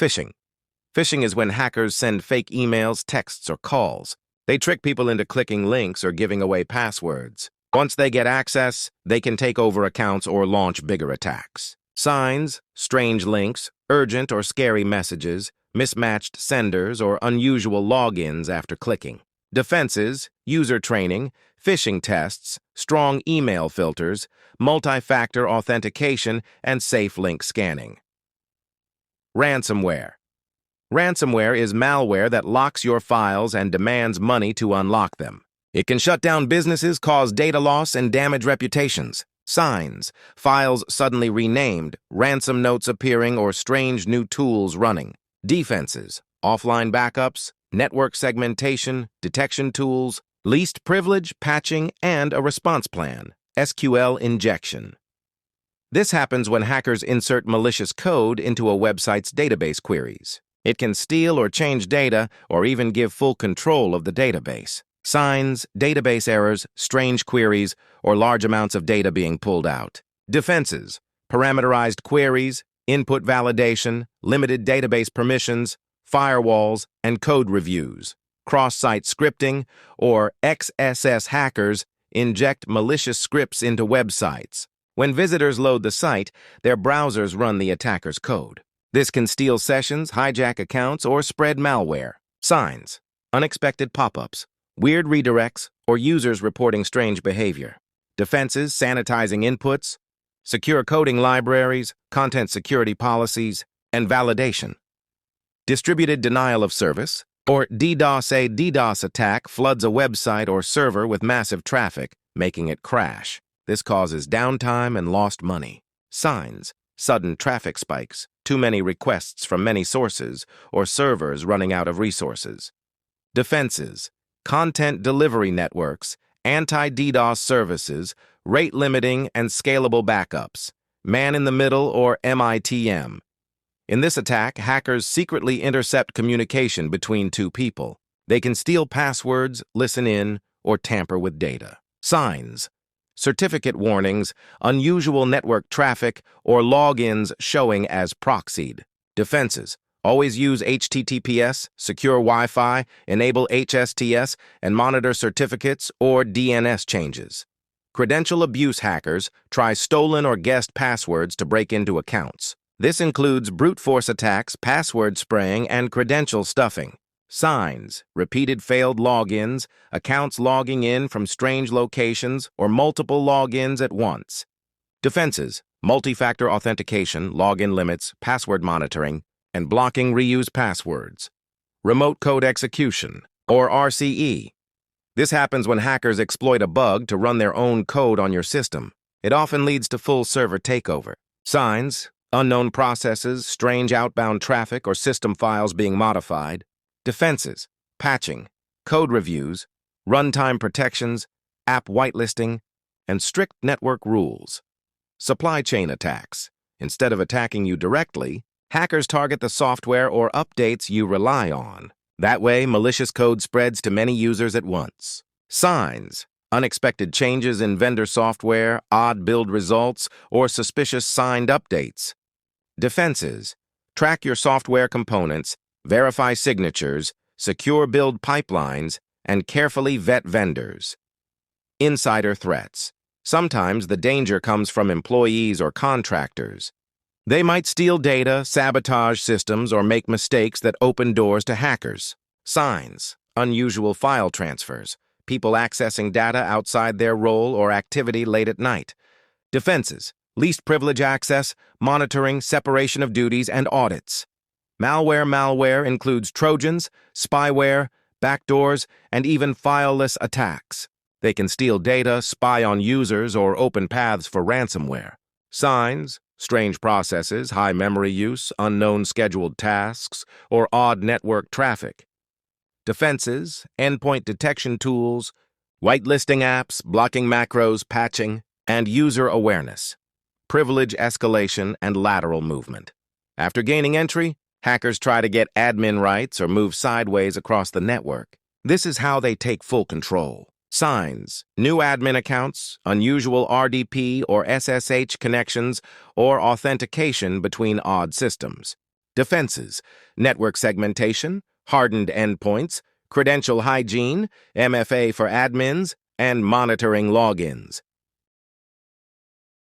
Phishing. Phishing is when hackers send fake emails, texts, or calls. They trick people into clicking links or giving away passwords. Once they get access, they can take over accounts or launch bigger attacks. Signs, strange links, urgent or scary messages, mismatched senders, or unusual logins after clicking. Defenses, user training, phishing tests, strong email filters, multi-factor authentication, and safe link scanning. Ransomware. Ransomware is malware that locks your files and demands money to unlock them. It can shut down businesses, cause data loss, and damage reputations. Signs, files suddenly renamed, ransom notes appearing, or strange new tools running. Defenses, offline backups, network segmentation, detection tools, least privilege, patching, and a response plan, SQL injection. This happens when hackers insert malicious code into a website's database queries. It can steal or change data, or even give full control of the database. Signs, database errors, strange queries, or large amounts of data being pulled out. Defenses, parameterized queries, input validation, limited database permissions, firewalls, and code reviews. Cross-site scripting, or XSS hackers, inject malicious scripts into websites. When visitors load the site, their browsers run the attacker's code. This can steal sessions, hijack accounts, or spread malware. Signs, unexpected pop-ups, weird redirects, or users reporting strange behavior. Defenses, sanitizing inputs, secure coding libraries, content security policies, and validation. Distributed denial of service, or DDoS. A DDoS attack floods a website or server with massive traffic, making it crash. This causes downtime and lost money. Signs, sudden traffic spikes, too many requests from many sources, or servers running out of resources. Defenses, content delivery networks, anti-DDoS services, rate limiting, and scalable backups. Man-in-the-middle, or MITM. In this attack, hackers secretly intercept communication between two people. They can steal passwords, listen in, or tamper with data. Signs, certificate warnings, unusual network traffic, or logins showing as proxied. Defenses, always use HTTPS, secure Wi-Fi, enable HSTS, and monitor certificates or DNS changes. Credential abuse hackers try stolen or guessed passwords to break into accounts. This includes brute force attacks, password spraying, and credential stuffing. Signs, repeated failed logins, accounts logging in from strange locations, or multiple logins at once. Defenses, multi-factor authentication, login limits, password monitoring, and blocking reused passwords. Remote code execution, or RCE. This happens when hackers exploit a bug to run their own code on your system. It often leads to full server takeover. Signs, unknown processes, strange outbound traffic, or system files being modified. Defenses, patching, code reviews, runtime protections, app whitelisting, and strict network rules. Supply chain attacks. Instead of attacking you directly, hackers target the software or updates you rely on. That way, malicious code spreads to many users at once. Signs, unexpected changes in vendor software, odd build results, or suspicious signed updates. Defenses, track your software components, verify signatures, secure build pipelines, and carefully vet vendors. Insider threats. Sometimes the danger comes from employees or contractors. They might steal data, sabotage systems, or make mistakes that open doors to hackers. Signs, unusual file transfers, people accessing data outside their role or activity late at night. Defenses, least privilege access, monitoring, separation of duties, and audits. Malware includes Trojans, spyware, backdoors, and even fileless attacks. They can steal data, spy on users, or open paths for ransomware. Signs, strange processes, high memory use, unknown scheduled tasks, or odd network traffic. Defenses, endpoint detection tools, whitelisting apps, blocking macros, patching, and user awareness. Privilege escalation and lateral movement. After gaining entry, hackers try to get admin rights or move sideways across the network. This is how they take full control. Signs, new admin accounts, unusual RDP or SSH connections, or authentication between odd systems. Defenses: network segmentation, hardened endpoints, credential hygiene, MFA for admins, and monitoring logins.